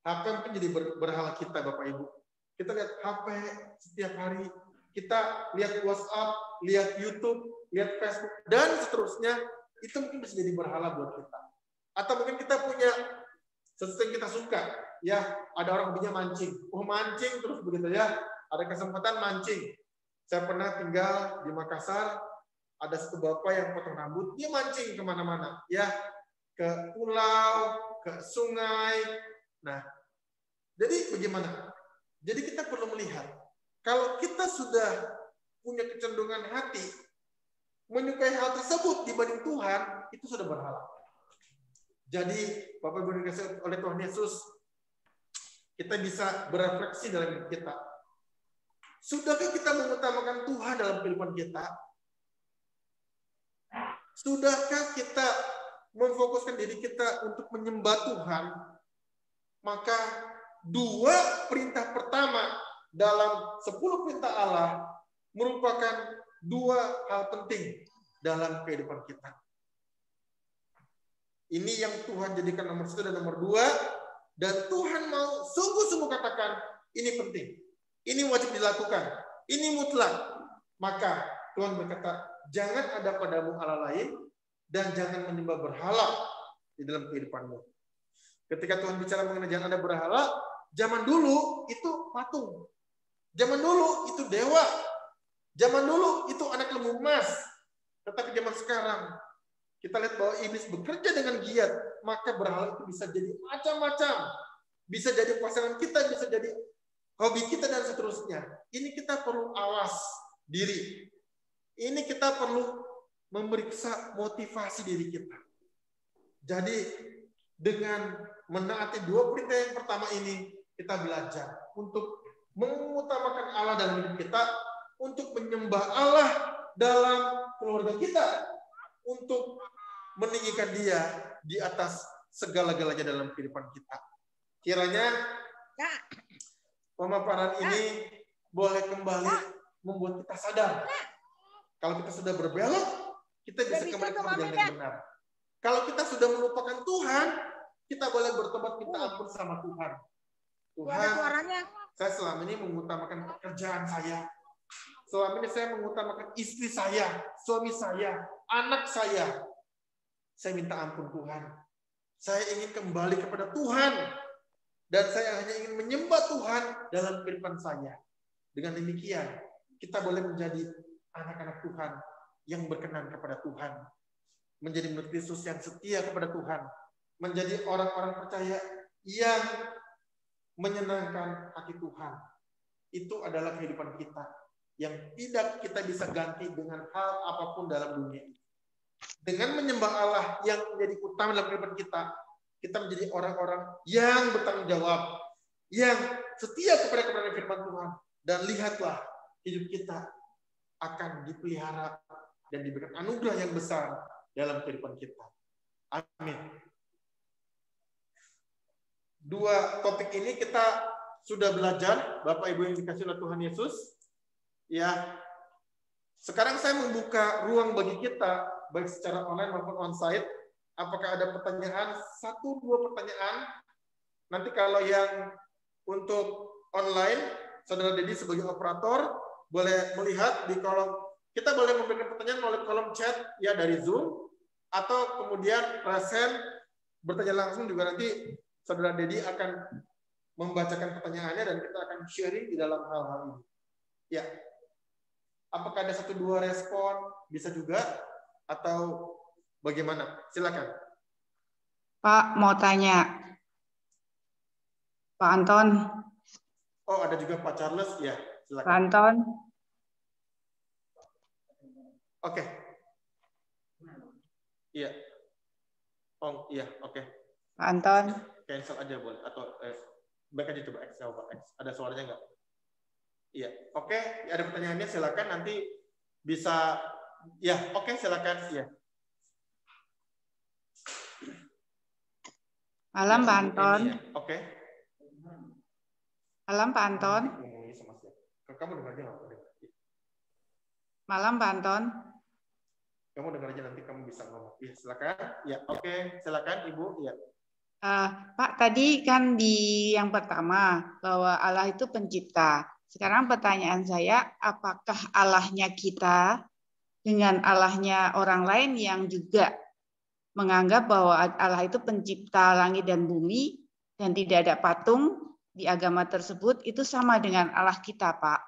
[SPEAKER 1] mungkin jadi berhala kita Bapak Ibu. Kita lihat HP setiap hari, kita lihat WhatsApp, lihat YouTube, lihat Facebook, dan seterusnya, itu mungkin bisa jadi berhala buat kita. Atau mungkin kita punya sesuatu yang kita suka, ya ada orang hobinya mancing, mancing terus begitu ya, ada kesempatan mancing. Saya pernah tinggal di Makassar, ada satu bapak yang potong rambut, dia mancing kemana-mana, ya ke pulau, ke sungai. Nah, jadi bagaimana? Jadi kita perlu melihat, kalau kita sudah punya kecenderungan hati menyukai hal tersebut dibanding Tuhan, itu sudah berhala. Jadi, Bapak Ibu dikasihi oleh Tuhan Yesus, kita bisa berefleksi dalam hidup kita. Sudahkah kita mengutamakan Tuhan dalam kehidupan kita? Sudahkah kita memfokuskan diri kita untuk menyembah Tuhan? Maka 2 perintah pertama dalam 10 perintah Allah merupakan 2 hal penting dalam kehidupan kita. Ini yang Tuhan jadikan nomor 1 dan nomor 2, dan Tuhan mau sungguh-sungguh katakan, ini penting, ini wajib dilakukan, ini mutlak. Maka Tuhan berkata, jangan ada padamu Allah lain, dan jangan menyembah berhala di dalam kehidupanmu. Ketika Tuhan bicara mengenai jangan ada berhala, zaman dulu itu patung. Zaman dulu itu dewa. Zaman dulu itu anak lembu emas. Tetapi zaman sekarang, kita lihat bahwa iblis bekerja dengan giat, maka berhala itu bisa jadi macam-macam. Bisa jadi pasangan kita, bisa jadi hobi kita, dan seterusnya. Ini kita perlu awas diri. Ini kita perlu memeriksa motivasi diri kita. Jadi, dengan menaati 2 perintah yang pertama ini, kita belajar untuk mengutamakan Allah dalam hidup kita, untuk menyembah Allah dalam keluarga kita, untuk meninggikan Dia di atas segala-galanya dalam kehidupan kita. Kiranya pemaparan ini boleh kembali membuat kita sadar. Kalau kita sudah berbelok, kita bisa kembali ke jalan yang benar. Kalau kita sudah melupakan Tuhan, kita boleh bertobat minta ampun sama Tuhan. Tuhan, saya selama ini mengutamakan pekerjaan saya. selama ini saya mengutamakan istri saya, suami saya, anak saya. Saya minta ampun Tuhan. Saya ingin kembali kepada Tuhan. Dan saya hanya ingin menyembah Tuhan dalam kehidupan saya. Dengan demikian, kita boleh menjadi anak-anak Tuhan yang berkenan kepada Tuhan. Menjadi murid Kristus yang setia kepada Tuhan. Menjadi orang-orang percaya yang menyenangkan hati Tuhan. Itu adalah kehidupan kita. Yang tidak kita bisa ganti dengan hal apapun dalam dunia ini. Dengan menyembah Allah yang menjadi utama dalam kehidupan kita, kita menjadi orang-orang yang bertanggung jawab, yang setia kepada firman Tuhan. Dan lihatlah, hidup kita akan dipelihara dan diberikan anugerah yang besar dalam kehidupan kita. Amin. Dua topik ini kita sudah belajar, Bapak Ibu yang dikasihi oleh Tuhan Yesus. Ya, sekarang saya membuka ruang bagi kita, baik secara online maupun onsite. Apakah ada pertanyaan? 1-2 pertanyaan. Nanti kalau yang untuk online, Saudara Dedi sebagai operator boleh melihat di kolom. Kita boleh memberikan pertanyaan melalui kolom chat ya dari Zoom, atau kemudian present bertanya langsung juga. Nanti Saudara Dedi akan membacakan pertanyaannya dan kita akan sharing di dalam hal-hal ini. Ya. Apakah ada 1-2 respon? Bisa juga atau bagaimana? Silakan.
[SPEAKER 2] Pak, mau tanya. Pak Anton.
[SPEAKER 1] Oh, ada juga Pak Charles. Ya, silakan.
[SPEAKER 2] Pak Anton.
[SPEAKER 1] Oke. Iya. Oh, iya, oke.
[SPEAKER 2] Pak Anton.
[SPEAKER 1] Cancel aja boleh atau back aja coba X, X. Ada suaranya nggak? Iya, oke. Ada pertanyaannya silakan, nanti bisa. Ya, oke, silakan. Ya.
[SPEAKER 2] Malam Pak Anton.
[SPEAKER 1] Ya. Oke.
[SPEAKER 2] Malam Pak Anton.
[SPEAKER 1] Kamu dengar aja nggak?
[SPEAKER 2] Malam Pak Anton.
[SPEAKER 1] Kamu dengar aja, nanti kamu bisa ngomong. Ya, silakan. Ya, oke, silakan Ibu. Ya.
[SPEAKER 2] Pak, tadi kan di yang pertama bahwa Allah itu pencipta. Sekarang pertanyaan saya, apakah Allahnya kita dengan Allahnya orang lain yang juga menganggap bahwa Allah itu pencipta langit dan bumi dan tidak ada patung di agama tersebut, itu sama dengan Allah kita, Pak?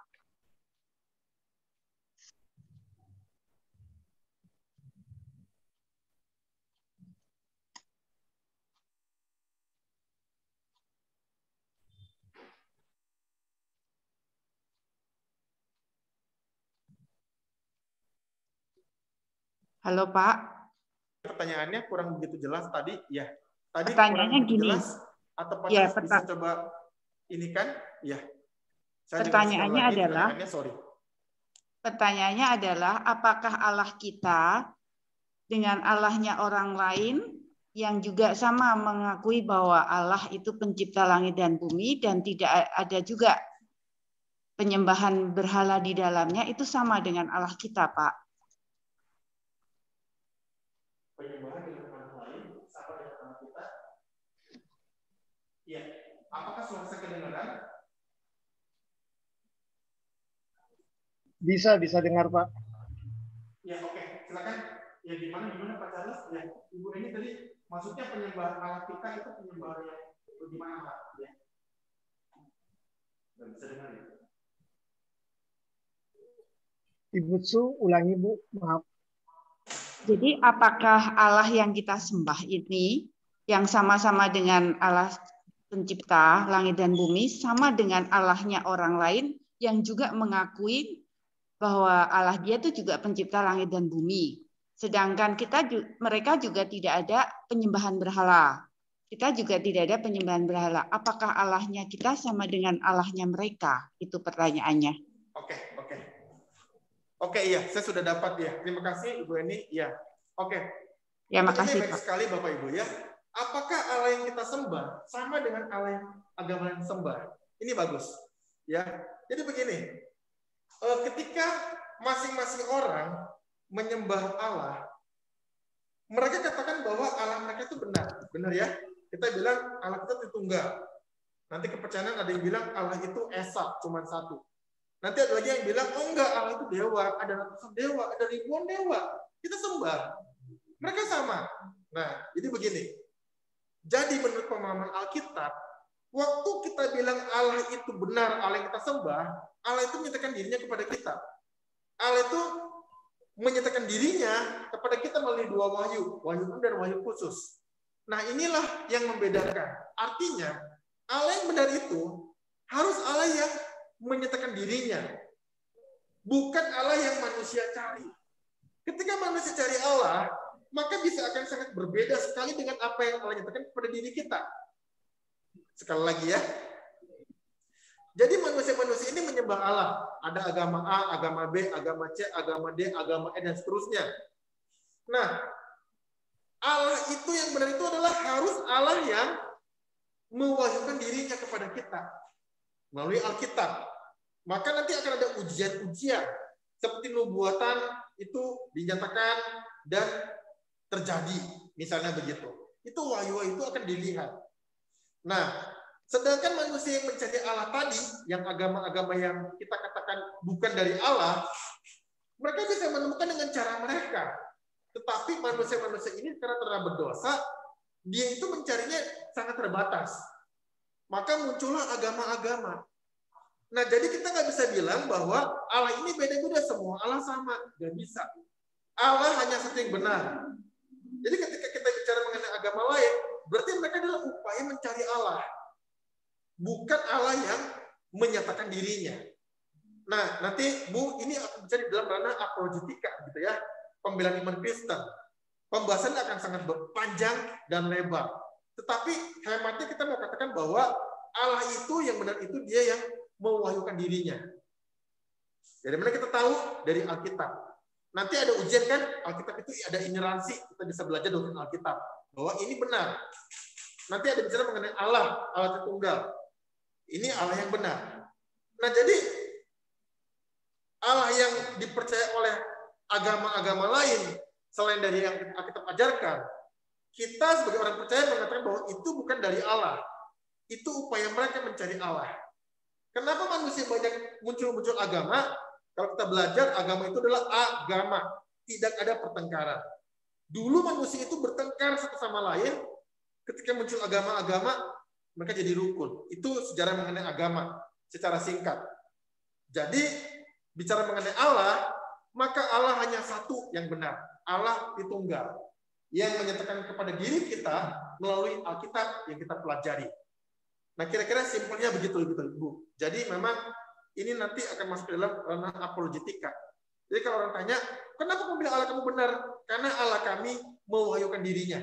[SPEAKER 2] Halo Pak.
[SPEAKER 1] Pertanyaannya kurang begitu jelas tadi, ya. Tadi
[SPEAKER 2] pertanyaannya
[SPEAKER 1] kurang
[SPEAKER 2] gini.
[SPEAKER 1] Jelas, atau Pak
[SPEAKER 2] Ya,
[SPEAKER 1] bisa coba ini kan? Ya.
[SPEAKER 2] Pertanyaannya adalah,
[SPEAKER 1] sorry.
[SPEAKER 2] Pertanyaannya adalah, apakah Allah kita dengan Allahnya orang lain yang juga sama mengakui bahwa Allah itu pencipta langit dan bumi dan tidak ada juga penyembahan berhala di dalamnya, itu sama dengan Allah kita, Pak?
[SPEAKER 1] Penyembahan dengan Allah lain sama dengan Allah kita? Iya. Apakah suara saya kedengaran?
[SPEAKER 3] Bisa dengar Pak.
[SPEAKER 1] Ya, oke. Silakan. Ya, gimana Pak Charles? Ya, Ibu ini tadi maksudnya penyembahan Allah kita itu penyembahan yang bagaimana Pak? Ya. Bisa dengar ya?
[SPEAKER 3] Ibu Su, ulangi Bu, maaf.
[SPEAKER 2] Jadi apakah Allah yang kita sembah ini yang sama-sama dengan Allah pencipta langit dan bumi sama dengan Allahnya orang lain yang juga mengakui bahwa Allah dia itu juga pencipta langit dan bumi. Sedangkan mereka juga tidak ada penyembahan berhala. Kita juga tidak ada penyembahan berhala. Apakah Allahnya kita sama dengan Allahnya mereka? Itu pertanyaannya.
[SPEAKER 1] Oke, iya, saya sudah dapat ya. Terima kasih Ibu Eni. Ya, oke.
[SPEAKER 2] Ya, makasih
[SPEAKER 1] baik
[SPEAKER 2] Pak.
[SPEAKER 1] sekali Bapak Ibu ya. Apakah Allah yang kita sembah sama dengan Allah yang agama yang sembah? Ini bagus. Ya. Jadi begini. Ketika masing-masing orang menyembah Allah, mereka katakan bahwa Allah mereka itu benar ya. Kita bilang Allah kita itu tunggal. Nanti kepercayaan ada yang bilang Allah itu esa, cuma satu. Nanti ada lagi yang bilang, oh enggak, Allah itu dewa, ada ratusan dewa, ada ribuan dewa. Kita sembah. Mereka sama. Nah, jadi begini. Jadi menurut pemahaman Alkitab, waktu kita bilang Allah itu benar, Allah yang kita sembah, Allah itu menyatakan dirinya kepada kita. Allah itu menyatakan dirinya kepada kita melalui dua wahyu, wahyu umum dan wahyu khusus. Nah, inilah yang membedakan. Artinya, Allah yang benar itu harus Allah yang menyatakan dirinya, bukan Allah yang manusia cari. Ketika manusia cari Allah, maka bisa akan sangat berbeda sekali dengan apa yang Allah nyatakan kepada diri kita. Sekali lagi ya. Jadi manusia-manusia ini menyembah Allah. Ada agama A, agama B, agama C, agama D, agama E, dan seterusnya. Nah, Allah itu yang benar itu adalah harus Allah yang mewahyukan dirinya kepada kita melalui Alkitab. Maka nanti akan ada ujian-ujian seperti nubuatan itu dinyatakan dan terjadi, misalnya begitu. Itu wahyu itu akan dilihat. Nah, sedangkan manusia yang mencari Allah tadi, yang agama-agama yang kita katakan bukan dari Allah, mereka bisa menemukan dengan cara mereka. Tetapi manusia-manusia ini karena telah berdosa, dia itu mencarinya sangat terbatas. Maka muncullah agama-agama. Nah, jadi kita nggak bisa bilang bahwa Allah ini beda-beda semua, Allah sama. Nggak bisa. Allah hanya satu yang benar. Jadi ketika kita bicara mengenai agama lain, berarti mereka adalah upaya mencari Allah. Bukan Allah yang menyatakan dirinya. Nah, nanti Bu, ini akan bicara di dalam ranah apologetika, gitu ya. Pembelaan iman Kristen. Pembahasan akan sangat panjang dan lebar. Tetapi hematnya kita mau katakan bahwa Allah itu yang benar itu dia yang mewahyukan dirinya. Dari mana kita tahu? Dari Alkitab. Nanti ada ujian kan? Alkitab itu ada ineransi. Kita bisa belajar dari Alkitab. Bahwa ini benar. Nanti ada bicara mengenai Allah, Allah Tritunggal. Ini Allah yang benar. Nah, jadi Allah yang dipercaya oleh agama-agama lain selain dari yang Alkitab ajarkan, kita sebagai orang percaya mengatakan bahwa itu bukan dari Allah. Itu upaya mereka mencari Allah. Kenapa manusia banyak muncul-muncul agama? Kalau kita belajar, agama itu adalah agama. Tidak ada pertengkaran. Dulu manusia itu bertengkar satu sama lain. Ketika muncul agama-agama, mereka jadi rukun. Itu sejarah mengenai agama secara singkat. Jadi, bicara mengenai Allah, maka Allah hanya satu yang benar. Allah Tritunggal. Yang menyatakan kepada diri kita melalui Alkitab yang kita pelajari. Nah, kira-kira simpelnya begitu, Bu. Jadi memang ini nanti akan masuk ke dalam ranah apologetika. Jadi kalau orang tanya, kenapa kamu bilang Allah kamu benar? Karena Allah kami mewahyukan dirinya.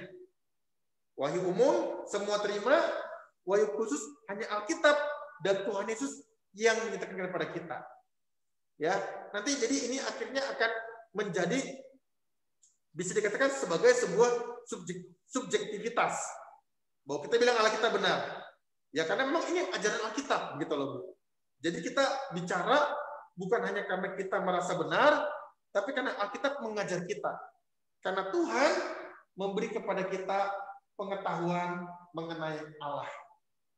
[SPEAKER 1] Wahyu umum, semua terima. Wahyu khusus, hanya Alkitab dan Tuhan Yesus yang menyatakan kepada kita. Ya, nanti jadi ini akhirnya akan menjadi bisa dikatakan sebagai sebuah subjektivitas. Bahwa kita bilang Allah kita benar. Ya karena memang ini ajaran Alkitab gitu loh, Bu. Jadi kita bicara bukan hanya karena kita merasa benar, tapi karena Alkitab mengajar kita. Karena Tuhan memberi kepada kita pengetahuan mengenai Allah.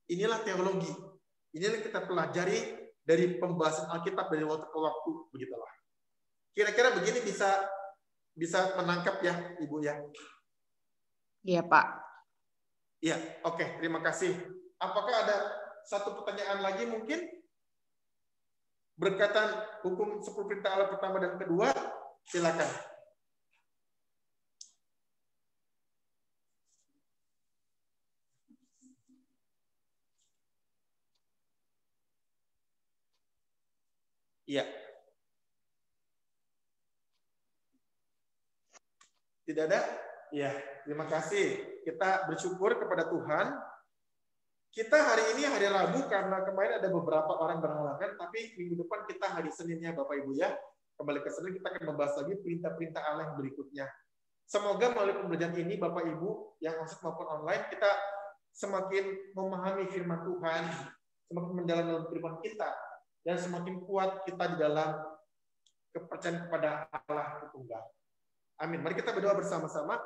[SPEAKER 1] Inilah teologi. Inilah yang kita pelajari dari pembahasan Alkitab dari waktu ke waktu, begitulah. Kira-kira begini bisa menangkap ya, Ibu ya?
[SPEAKER 2] Iya, Pak.
[SPEAKER 1] Iya, oke, terima kasih. Apakah ada satu pertanyaan lagi mungkin? Berkaitan hukum 10 perintah Allah pertama dan kedua, silakan. Iya. Tidak ada? Iya, terima kasih. Kita bersyukur kepada Tuhan. Kita hari ini hari Rabu karena kemarin ada beberapa orang berhalangan, tapi minggu depan kita hari Seninnya Bapak Ibu ya. Kembali ke Senin kita akan membahas lagi perintah-perintah Allah yang berikutnya. Semoga melalui pembelajaran ini Bapak Ibu yang onsite maupun online kita semakin memahami firman Tuhan, semakin mendalam dalam kehidupan kita, dan semakin kuat kita di dalam kepercayaan kepada Allah Tritunggal. Amin. Mari kita berdoa bersama-sama.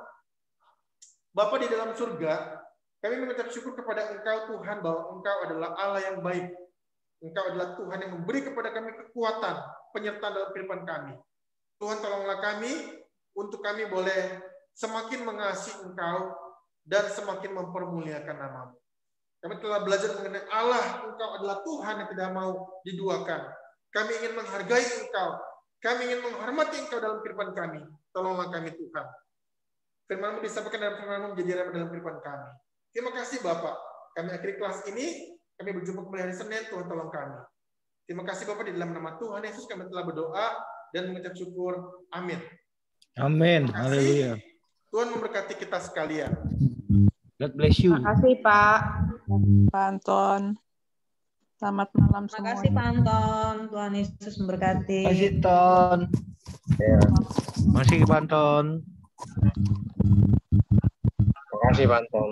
[SPEAKER 1] Bapa di dalam surga, kami mengucap syukur kepada Engkau Tuhan bahwa Engkau adalah Allah yang baik, Engkau adalah Tuhan yang memberi kepada kami kekuatan, penyertaan dalam kehidupan kami. Tuhan, tolonglah kami untuk kami boleh semakin mengasihi Engkau dan semakin mempermuliakan nama-Mu. Kami telah belajar mengenai Allah, Engkau adalah Tuhan yang tidak mau diduakan. Kami ingin menghargai Engkau. Kami ingin menghormati Engkau dalam kehidupan kami. Tolonglah kami, Tuhan. Firman-Mu disampaikan dalam firman-Mu menjadi rema dalam kehidupan kami. Terima kasih, Bapak. Kami akhiri kelas ini. Kami berjumpa kembali hari Senin. Tuhan tolong kami. Terima kasih, Bapak. Di dalam nama Tuhan Yesus kami telah berdoa dan mengucap syukur. Amin.
[SPEAKER 4] Amin. Haleluya.
[SPEAKER 1] Tuhan memberkati kita sekalian.
[SPEAKER 4] God bless you.
[SPEAKER 2] Terima kasih, Pak.
[SPEAKER 5] Pak Anton. Selamat malam
[SPEAKER 6] Terima
[SPEAKER 5] semua.
[SPEAKER 6] kasih Pak Anton. Tuhan Yesus memberkati.
[SPEAKER 4] Masih Ton. Masih Pak Anton.
[SPEAKER 7] Terima kasih, Pak Anton.